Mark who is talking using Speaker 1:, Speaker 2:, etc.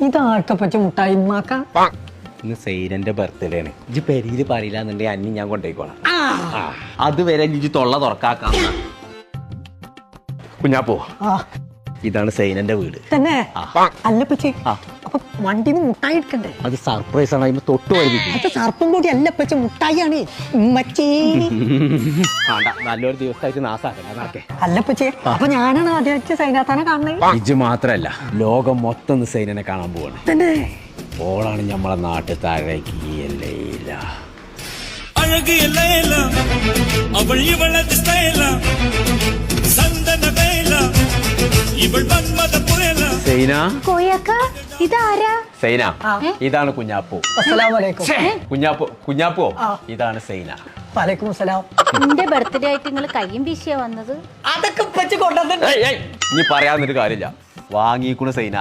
Speaker 1: ഇതാർക്കപ്പച്ച മുട്ടായി ഉമ്മാക്ക?
Speaker 2: ഇന്ന് സൈനന്റെ ബർത്ത്ഡേ ആണ്. ഇജ്ജ് പെരിയില് പറയില്ല എന്നുണ്ടെങ്കിൽ അന്നി ഞാൻ കൊണ്ടുപോയിക്കോളാം. അതുവരെ ഇജ്ജ് തൊള്ള തുറക്കാക്കാം. കുഞ്ഞാപ്പോ, ഇതാണ് സൈനന്റെ വീട്.
Speaker 1: തന്നെ അല്ലപ്പച്ചി, അപ്പൊ വണ്ടിന്ന് മുട്ടായി എടുക്കണ്ടേ?
Speaker 2: അത് സർപ്രൈസ് ആണ്. അതിന് തൊട്ട് വൈകിട്ട്
Speaker 1: അത് സർപ്പം കൂടി അല്ലപ്പച്ച മുട്ടായിയാണ് ഉമ്മച്ചി.
Speaker 2: നല്ലൊരു ദിവസമായിട്ട് നാസാക്കേ.
Speaker 1: അല്ലപ്പച്ചി, അപ്പൊ ഞാനാണ് ആദ്യമായിട്ട് സൈനാത്താനെ കാണുന്നത്.
Speaker 2: ഇജ്ജ് മാത്രല്ല, ലോകം മൊത്തം ഒന്ന് സൈനനെ കാണാൻ പോവാണ്.
Speaker 1: തന്നെ
Speaker 2: ഓളാണ് നമ്മളെ നാട്ടിൽ താഴേക്ക്
Speaker 3: അഴകിയ ലൈല അവൾ ഇവളത് സ്റ്റൈല സന്തന വേല ഇവൾ മന്മത പുയല.
Speaker 2: സൈന,
Speaker 4: കോയക്ക, ഇതാരാ?
Speaker 2: സൈന, ഇതാണ് കുഞ്ഞാപ്പോ.
Speaker 1: അസ്സലാമു അലൈക്കും.
Speaker 2: കുഞ്ഞാപ്പോ, ഇതാണ് സൈന.
Speaker 1: വലൈക്കും അസ്സലാം.
Speaker 4: എന്റെ ബർത്ത്ഡേ ആയിട്ട് നിങ്ങൾ കയ്യും വീശിയാ വന്നത്?
Speaker 1: അതൊക്കെ പറ്റി കൊണ്ടുവന്നിട്ട്
Speaker 2: ഇനി പറയാന്നൊരു കാര്യമില്ല. വാങ്ങിക്കൂണ് സൈന.